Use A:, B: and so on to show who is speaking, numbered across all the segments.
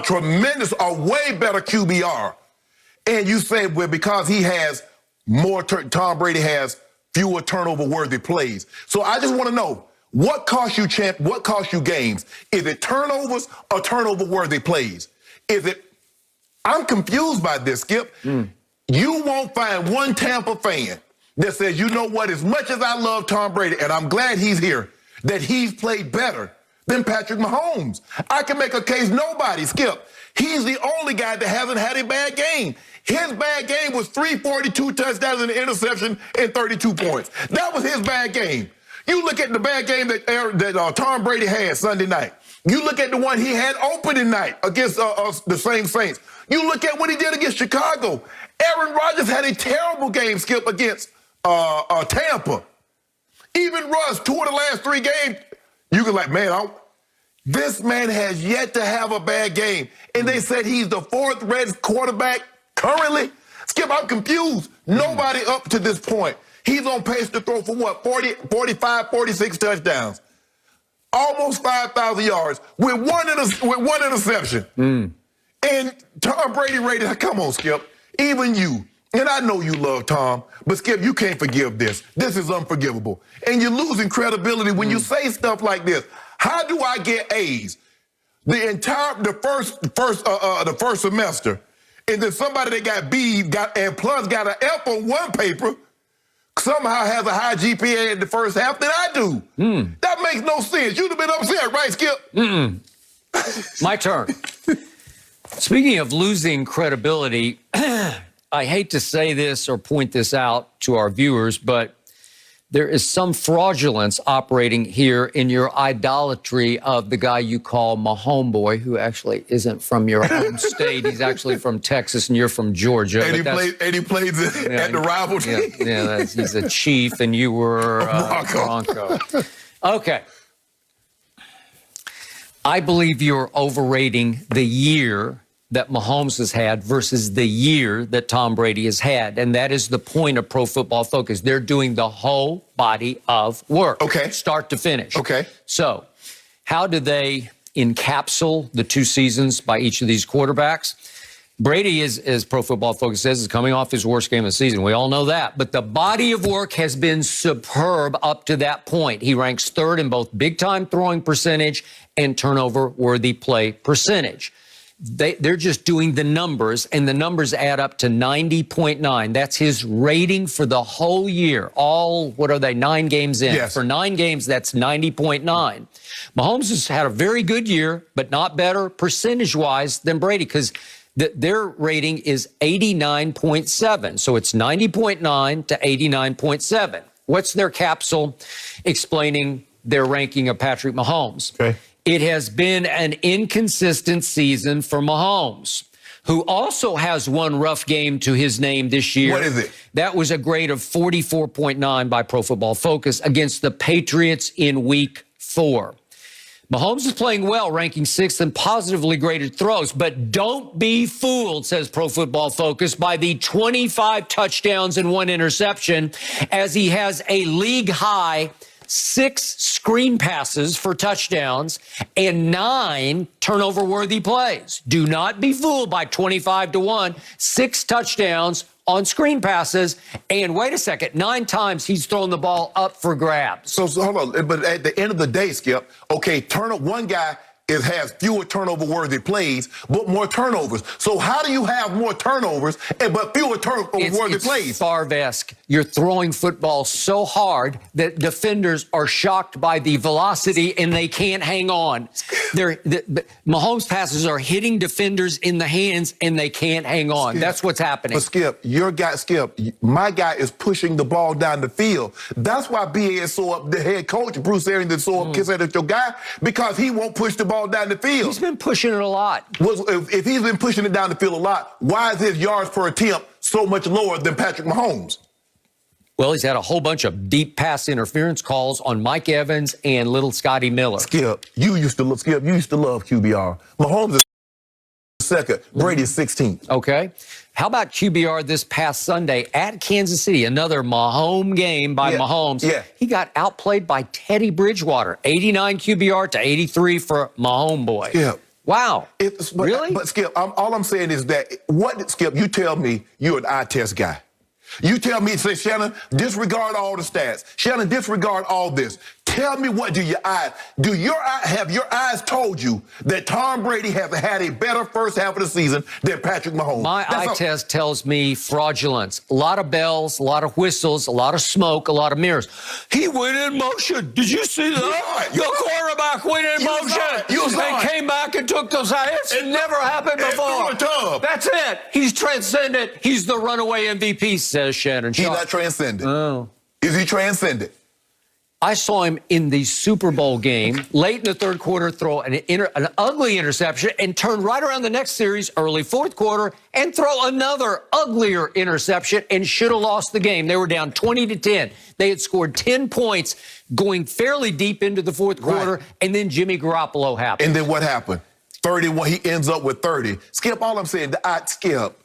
A: a way better QBR. And you say, well, because he has more, Tom Brady has fewer turnover-worthy plays. So I just want to know, what costs you games? Is it turnovers or turnover-worthy plays? I'm confused by this, Skip. You won't find one Tampa fan that says, you know what, as much as I love Tom Brady, and I'm glad he's here, that he's played better than Patrick Mahomes. I can make a case, nobody, Skip. He's the only guy that hasn't had a bad game. His bad game was 342 touchdowns and an interception and 32 points. That was his bad game. You look at the bad game that Tom Brady had Sunday night. You look at the one he had opening night against the same Saints. You look at what he did against Chicago. Aaron Rodgers had a terrible game, Skip, against Tampa. Even Russ, 2 of the last 3 games, you can like, man, this man has yet to have a bad game. And they said he's the 4th rated quarterback currently. Skip, I'm confused. Nobody up to this point. He's on pace to throw for what, 45, 46 touchdowns. Almost 5,000 yards with one interception. And Tom Brady rated, come on, Skip, even you. And I know you love Tom, but Skip, you can't forgive this. This is unforgivable. And you're losing credibility when you say stuff like this. How do I get A's? The first semester, and then somebody that got B got an F on one paper somehow has a high GPA in the first half than I do. That makes no sense. You'd have been upset, right, Skip?
B: My turn. Speaking of losing credibility, I hate to say this or point this out to our viewers, but there is some fraudulence operating here in your idolatry of the guy you call Mahomes boy, who actually isn't from your home state. He's actually from Texas, and you're from Georgia.
A: And he plays at the rival team.
B: Yeah, he's a Chief, and you were Bronco. Okay. I believe you're overrating the year that Mahomes has had versus the year that Tom Brady has had. And that is the point of Pro Football Focus. They're doing the whole body of work.
A: Okay.
B: Start to finish.
A: Okay.
B: So how do they encapsulate the 2 seasons by each of these quarterbacks? Brady, as Pro Football Focus says, is coming off his worst game of the season. We all know that. But the body of work has been superb up to that point. He ranks 3rd in both big-time throwing percentage and turnover-worthy play percentage. They're just doing the numbers, and the numbers add up to 90.9. That's his rating for the whole year. What are they, 9 games in?
A: Yes.
B: For 9 games, that's 90.9. Mahomes has had a very good year, but not better percentage-wise than Brady, because their rating is 89.7. So it's 90.9 to 89.7. What's their capsule explaining their ranking of Patrick Mahomes?
A: Okay.
B: It has been an inconsistent season for Mahomes, who also has one rough game to his name this year.
A: What is it?
B: That was a grade of 44.9 by Pro Football Focus against the Patriots in Week 4. Mahomes is playing well, ranking 6th in positively graded throws, but don't be fooled, says Pro Football Focus, by the 25 touchdowns and 1 interception, as he has a league-high 6 screen passes for touchdowns and 9 turnover-worthy plays. Do not be fooled by 25 to 1, 6 touchdowns on screen passes, and wait a second, 9 times he's thrown the ball up for grabs.
A: So hold on, but at the end of the day, Skip, okay, one guy has fewer turnover-worthy plays, but more turnovers. So how do you have more turnovers but fewer turnover-worthy plays?
B: It's Favre-esque. You're throwing football so hard that defenders are shocked by the velocity and they can't hang on. Mahomes' passes are hitting defenders in the hands and they can't hang on.
A: Skip,
B: that's what's happening.
A: But Skip, my guy is pushing the ball down the field. That's why BA is so up, the head coach, Bruce Arians, is so upset at your guy, because he won't push the ball down the field.
B: He's been pushing it a lot.
A: If he's been pushing it down the field a lot, why is his yards per attempt so much lower than Patrick Mahomes?
B: Well, he's had a whole bunch of deep pass interference calls on Mike Evans and little Scotty Miller.
A: Skip, you used to love QBR. Mahomes is 2nd. Brady is 16th.
B: Okay. How about QBR this past Sunday at Kansas City? Another Mahomes game by Mahomes.
A: Yeah.
B: He got outplayed by Teddy Bridgewater. 89 QBR to 83 for Mahomes boy.
A: Yeah.
B: Wow. Really?
A: But Skip, all I'm saying is that, Skip, you tell me you're an eye test guy. You tell me, say, Shannon, disregard all the stats. Shannon, disregard all this. Tell me, what do your eyes, have your eyes told you that Tom Brady has had a better first half of the season than Patrick Mahomes?
B: My eye test tells me fraudulence. A lot of bells, a lot of whistles, a lot of smoke, a lot of mirrors. He went in motion. Did you see that? Your quarterback went in motion. They came back and took those hits. It never happened before. That's it. He's transcendent. He's the runaway MVP, says Shannon.
A: He's not transcendent.
B: Oh.
A: Is he transcendent?
B: I saw him in the Super Bowl game late in the third quarter throw an ugly interception and turn right around the next series, early fourth quarter, and throw another uglier interception and should have lost the game. They were down 20-10. They had scored 10 points going fairly deep into the fourth quarter, and then Jimmy Garoppolo happened.
A: And then what happened? 31, he ends up with 30. Skip, all I'm saying, Skip,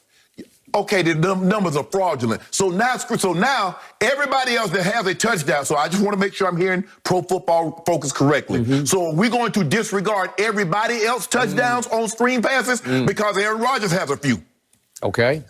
A: okay, the numbers are fraudulent. So now everybody else that has a touchdown, so I just want to make sure I'm hearing Pro Football Focus correctly. So we're going to disregard everybody else touchdowns on screen passes because Aaron Rodgers has a few.
B: Okay.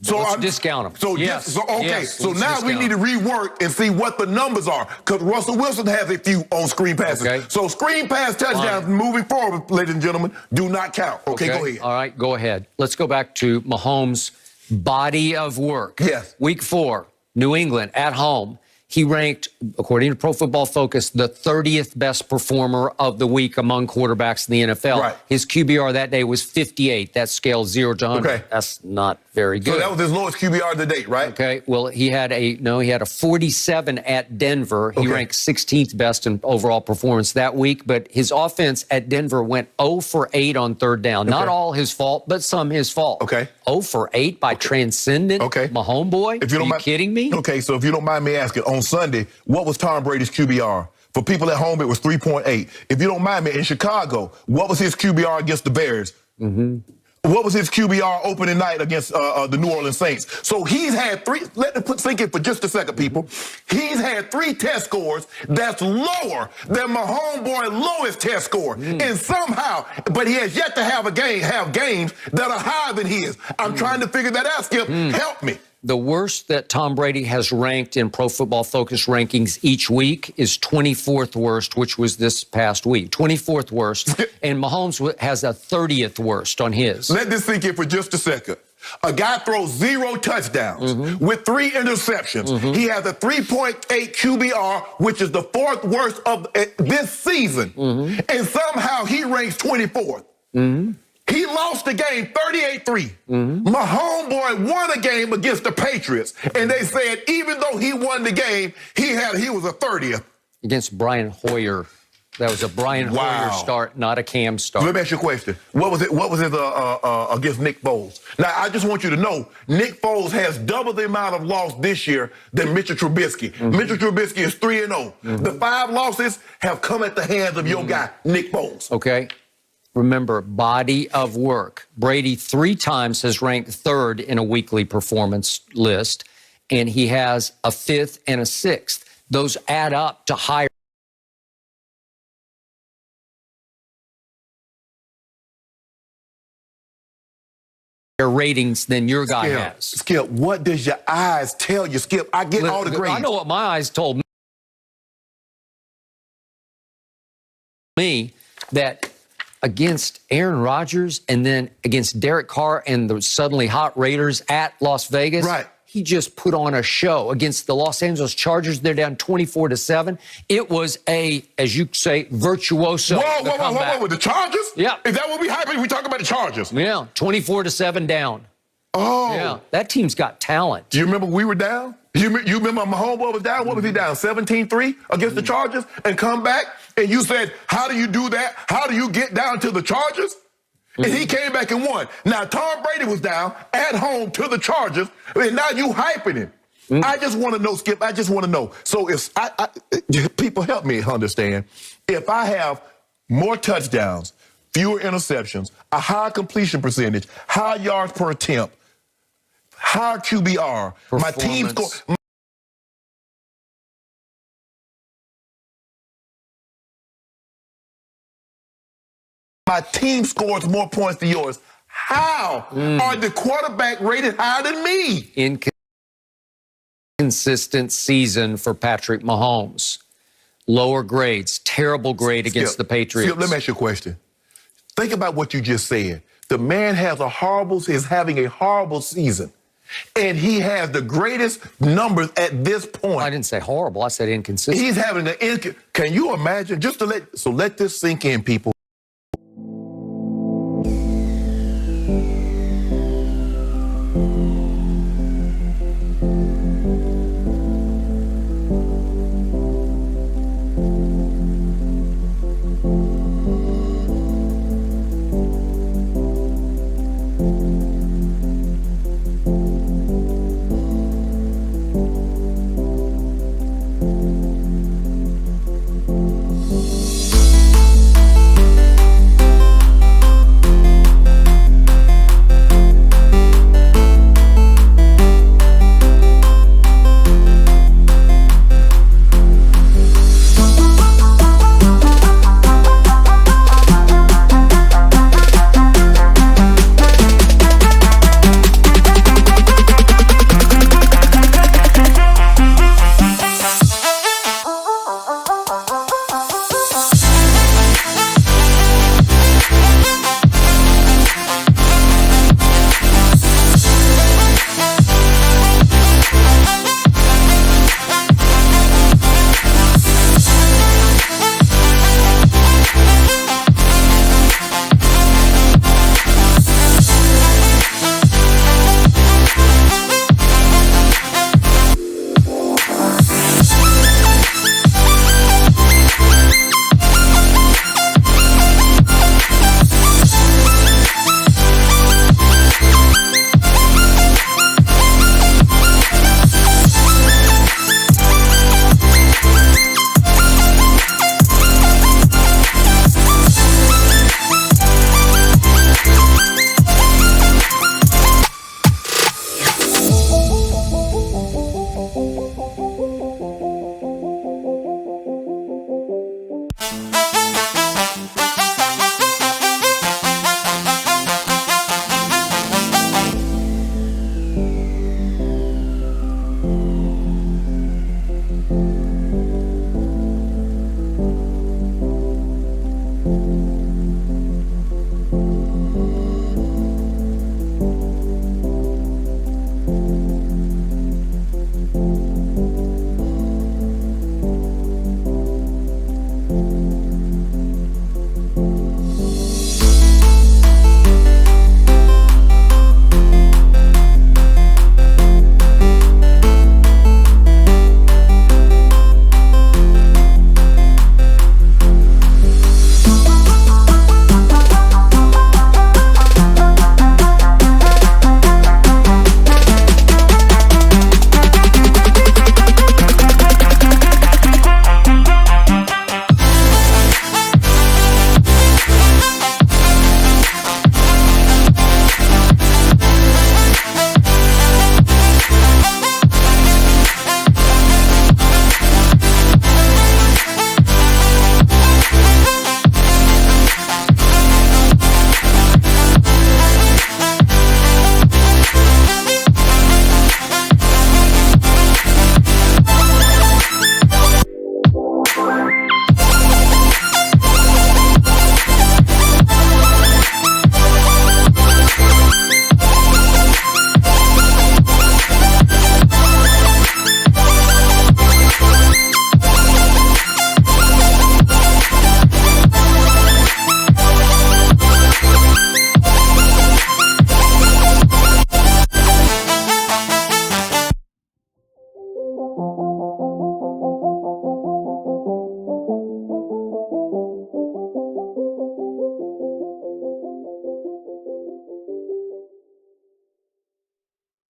B: So let's discount them.
A: So now we need to rework and see what the numbers are because Russell Wilson has a few on screen passes. Okay. So screen pass touchdowns moving forward, ladies and gentlemen, do not count. Okay, go ahead.
B: All right, go ahead. Let's go back to Mahomes' body of work.
A: Yes.
B: Week 4, New England at home. He ranked, according to Pro Football Focus, the 30th best performer of the week among quarterbacks in the NFL. Right. His QBR that day was 58. That scale 0 to 100. Okay. That's not very good.
A: So that was his lowest QBR to date, right?
B: Okay. Well, he had a 47 at Denver. He ranked 16th best in overall performance that week, but his offense at Denver went 0 for 8 on third down. Not all his fault, but some his fault. Okay. 0 for 8 by transcendent Mahomes boy? Are you kidding me?
A: Okay, so if you don't mind me asking, on Sunday, what was Tom Brady's QBR? For people at home, it was 3.8. If you don't mind me, in Chicago, what was his QBR against the Bears? What was his QBR opening night against the New Orleans Saints? So he's had let me sink in for just a second, people. He's had 3 test scores that's lower than Mahomes boy's lowest test score. And somehow, but he has yet to have games that are higher than his. I'm trying to figure that out, Skip. Help me.
B: The worst that Tom Brady has ranked in Pro Football Focus rankings each week is 24th worst, which was this past week. 24th worst. And Mahomes has a 30th worst on his.
A: Let this sink in for just a second. A guy throws 0 touchdowns with 3 interceptions. He has a 3.8 QBR, which is the 4th worst of this season. And somehow he ranks 24th. He lost the game 38-3. Mahomes boy won a game against the Patriots, and they said even though he won the game, he was a 30th.
B: Against Brian Hoyer. That was a Brian Hoyer start, not a Cam start.
A: Let me ask you a question. What was it against Nick Foles? Now, I just want you to know, Nick Foles has double the amount of loss this year than Mitchell Trubisky. Mitchell Trubisky is 3-0. The 5 losses have come at the hands of your guy, Nick Foles.
B: Okay. Remember, body of work. Brady 3 times has ranked 3rd in a weekly performance list, and he has a 5th and a 6th. Those add up to higher ratings than your guy has.
A: Skip, what does your eyes tell you, Skip? I get all the grades.
B: I know what my eyes told me, that against Aaron Rodgers and then against Derek Carr and the suddenly hot Raiders at Las Vegas. He just put on a show against the Los Angeles Chargers. They're down 24-7. It was as you say, virtuoso.
A: Whoa, with the Chargers?
B: Yeah.
A: Is that what we hyping? We talking about the Chargers?
B: Yeah, 24-7 down.
A: Oh.
B: Yeah, that team's got talent.
A: Do you remember we were down? You remember my homeboy was down? What was he down? 17-3 against the Chargers and come back? And you said, how do you do that? How do you get down to the Chargers? And he came back and won. Now, Tom Brady was down at home to the Chargers, and now you hyping him. I just want to know, Skip, I just want to know. So if people help me understand, if I have more touchdowns, fewer interceptions, a higher completion percentage, higher yards per attempt, higher QBR, my team score. my team scores more points than yours. How are the quarterback rated higher than me?
B: Inconsistent season for Patrick Mahomes. Lower grades, terrible grade against the Patriots.
A: Skip, let me ask you a question. Think about what you just said. The man is having a horrible season. And he has the greatest numbers at this point.
B: I didn't say horrible. I said inconsistent.
A: He's having can you imagine? Let this sink in, people.